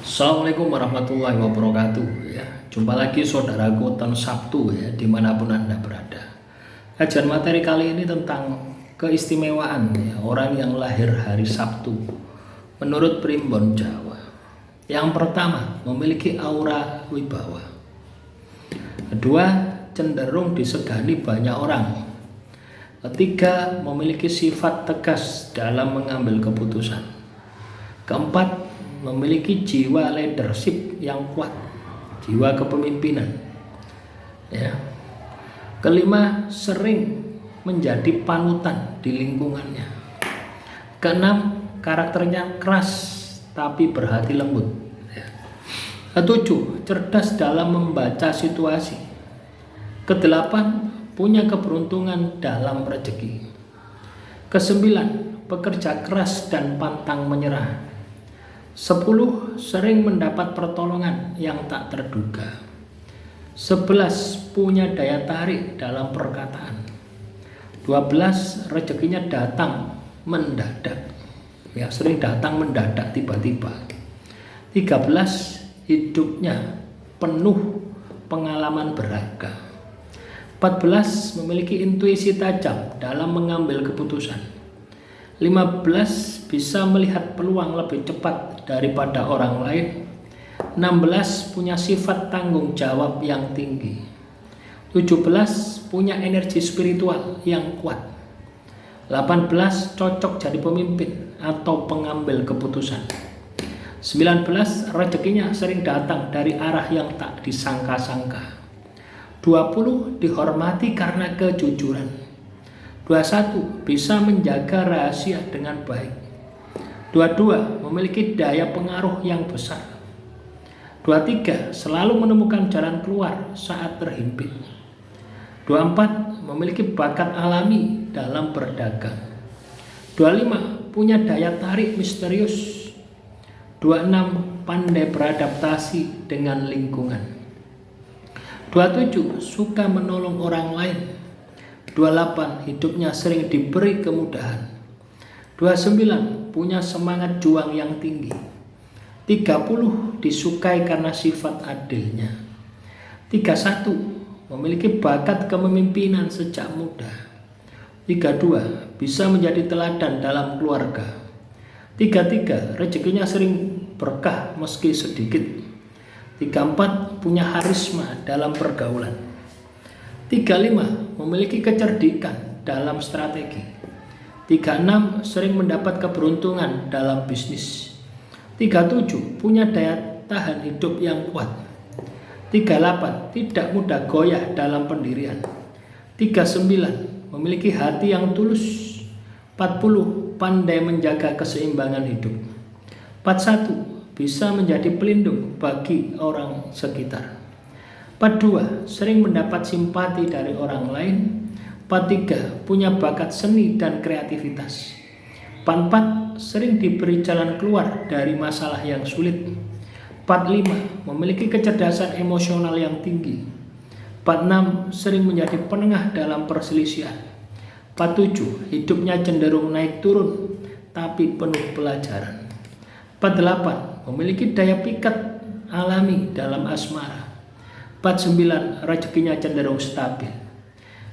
Assalamualaikum warahmatullahi wabarakatuh ya. Jumpa lagi saudaraku Ten Sabtu ya, dimanapun Anda berada. Kajian materi kali ini tentang keistimewaan ya, orang yang lahir hari Sabtu menurut Primbon Jawa. Yang pertama, memiliki aura wibawa. Kedua, cenderung disegani banyak orang. Ketiga, memiliki sifat tegas dalam mengambil keputusan. Keempat, memiliki jiwa leadership yang kuat, jiwa kepemimpinan ya. Kelima, sering menjadi panutan di lingkungannya. Keenam, karakternya keras tapi berhati lembut ya. Ketujuh, cerdas dalam membaca situasi. Kedelapan, punya keberuntungan dalam rezeki. Kesembilan, pekerja keras dan pantang menyerah. 10. Sering mendapat pertolongan yang tak terduga. 11. Punya daya tarik dalam perkataan. 12. Rezekinya datang mendadak ya, sering datang mendadak tiba-tiba. 13. Hidupnya penuh pengalaman berharga. 14. Memiliki intuisi tajam dalam mengambil keputusan. 15. Bisa melihat peluang lebih cepat daripada orang lain. 16. Punya sifat tanggung jawab yang tinggi. 17. Punya energi spiritual yang kuat. 18. Cocok jadi pemimpin atau pengambil keputusan. 19. Rezekinya sering datang dari arah yang tak disangka-sangka. 20. Dihormati karena kejujuran. 21. Bisa menjaga rahasia dengan baik. 22. Memiliki daya pengaruh yang besar. 23. Selalu menemukan jalan keluar saat terhimpit. 24. Memiliki bakat alami dalam berdagang. 25. Punya daya tarik misterius. 26. Pandai beradaptasi dengan lingkungan. 27. Suka menolong orang lain. 28. Hidupnya sering diberi kemudahan. 29. Punya semangat juang yang tinggi. 30. Disukai karena sifat adilnya. 31. Memiliki bakat kepemimpinan sejak muda. 32. Bisa menjadi teladan dalam keluarga. 33. Rezekinya sering berkah meski sedikit. 34. Punya harisma dalam pergaulan. 35. Memiliki kecerdikan dalam strategi. 36. Sering mendapat keberuntungan dalam bisnis. 37. Punya daya tahan hidup yang kuat. 38. Tidak mudah goyah dalam pendirian. 39. Memiliki hati yang tulus. 40. Pandai menjaga keseimbangan hidup. 41. Bisa menjadi pelindung bagi orang sekitar. 42. Sering mendapat simpati dari orang lain. 43. Punya bakat seni dan kreativitas. 44. Sering diberi jalan keluar dari masalah yang sulit. 45. Memiliki kecerdasan emosional yang tinggi. 46. Sering menjadi penengah dalam perselisihan. 47. Hidupnya cenderung naik turun tapi penuh pelajaran. 48. Memiliki daya pikat alami dalam asmara. 49. Rezekinya cenderung stabil.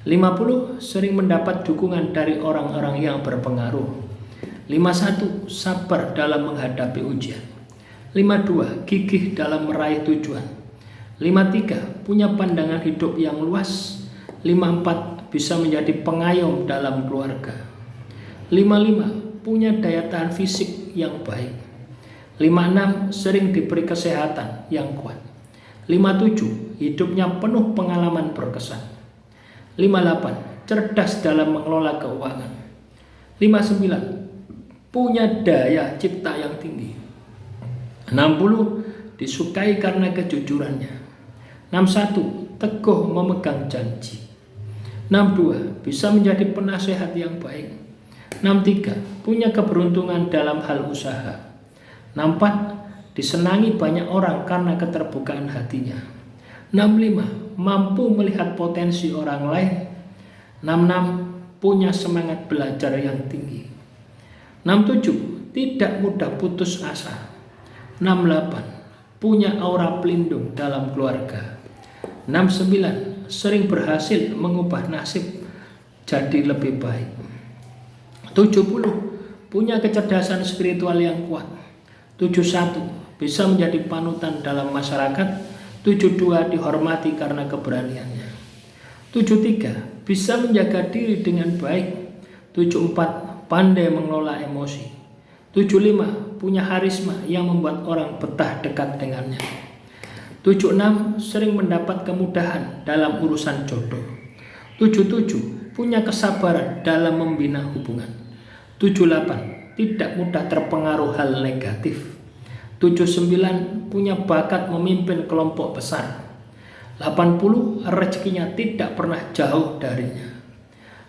50. Sering mendapat dukungan dari orang-orang yang berpengaruh. 51. Sabar dalam menghadapi ujian. 52. Gigih dalam meraih tujuan. 53. Punya pandangan hidup yang luas. 54. Bisa menjadi pengayom dalam keluarga. 55. Punya daya tahan fisik yang baik. 56. Sering diberi kesehatan yang kuat. 57. Hidupnya penuh pengalaman berkesan. 58. Cerdas dalam mengelola keuangan. 59. Punya daya cipta yang tinggi. 60. Disukai karena kejujurannya. 61. Teguh memegang janji. 62. Bisa menjadi penasehat yang baik. 63. Punya keberuntungan dalam hal usaha. 64. Disenangi banyak orang karena keterbukaan hatinya. 65. Mampu melihat potensi orang lain. 66. Punya semangat belajar yang tinggi. 67. Tidak mudah putus asa. 68. punya aura pelindung dalam keluarga. 69, sering berhasil mengubah nasib jadi lebih baik. 70, punya kecerdasan spiritual yang kuat. 71, bisa menjadi panutan dalam masyarakat. 72, dihormati karena keberaniannya. 73, bisa menjaga diri dengan baik. 74, pandai mengelola emosi. 75, punya karisma yang membuat orang betah dekat dengannya. 76, sering mendapat kemudahan dalam urusan jodoh. 77, punya kesabaran dalam membina hubungan. 78, tidak mudah terpengaruh hal negatif. 79, punya bakat memimpin kelompok besar. 80, rezekinya tidak pernah jauh darinya.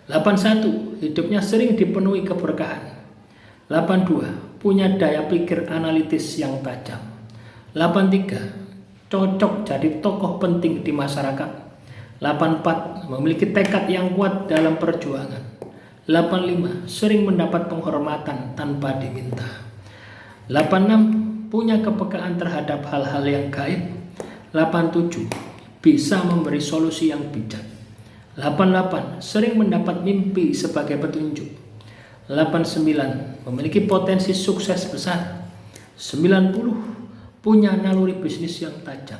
81, hidupnya sering dipenuhi keberkahan. 82, punya daya pikir analitis yang tajam. 83, cocok jadi tokoh penting di masyarakat. 84, memiliki tekad yang kuat dalam perjuangan. 85, sering mendapat penghormatan tanpa diminta. 86, punya kepekaan terhadap hal-hal yang gaib. 87, bisa memberi solusi yang bijak. 88, sering mendapat mimpi sebagai petunjuk. 89, memiliki potensi sukses besar. 90, punya naluri bisnis yang tajam.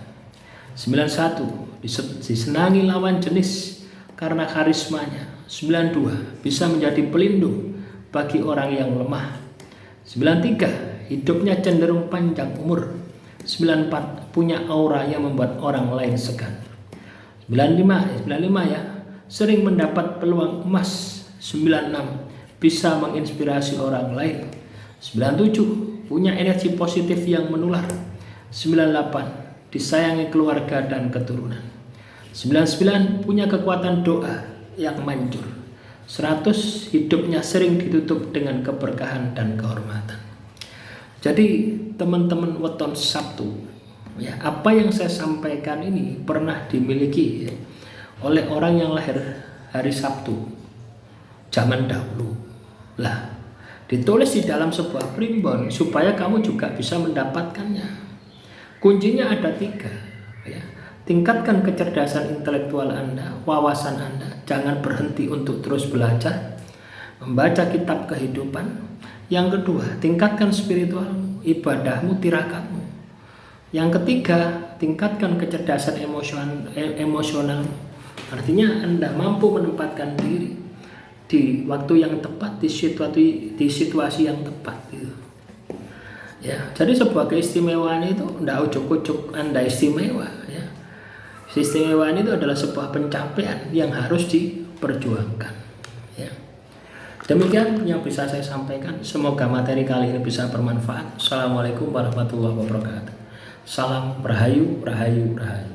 91, disenangi lawan jenis karena karismanya. 92, bisa menjadi pelindung bagi orang yang lemah. 93, hidupnya cenderung panjang umur. 94, punya aura yang membuat orang lain segan. 95 ya, sering mendapat peluang emas. 96, bisa menginspirasi orang lain. 97, punya energi positif yang menular. 98, disayangi keluarga dan keturunan. 99, punya kekuatan doa yang manjur. 100, hidupnya sering ditutup dengan keberkahan dan kehormatan. Jadi teman-teman weton Sabtu, ya, apa yang saya sampaikan ini pernah dimiliki oleh orang yang lahir hari Sabtu zaman dahulu. Lah, ditulis di dalam sebuah primbon supaya kamu juga bisa mendapatkannya. Kuncinya ada 3, ya. Tingkatkan kecerdasan intelektual Anda, wawasan Anda. Jangan berhenti untuk terus belajar, membaca kitab kehidupan. Yang kedua, tingkatkan spiritualmu, ibadahmu, tirakatmu. Yang ketiga, tingkatkan kecerdasan emosionalmu. Artinya Anda mampu menempatkan diri di waktu yang tepat, di situasi yang tepat gitu. Ya, jadi sebuah keistimewaan itu tidak ujuk-ujuk Anda istimewa, ya. Keistimewaan itu adalah sebuah pencapaian yang harus diperjuangkan, ya. Demikian yang bisa saya sampaikan. Semoga materi kali ini bisa bermanfaat. Assalamualaikum warahmatullahi wabarakatuh. Salam Rahayu, Rahayu, Rahayu.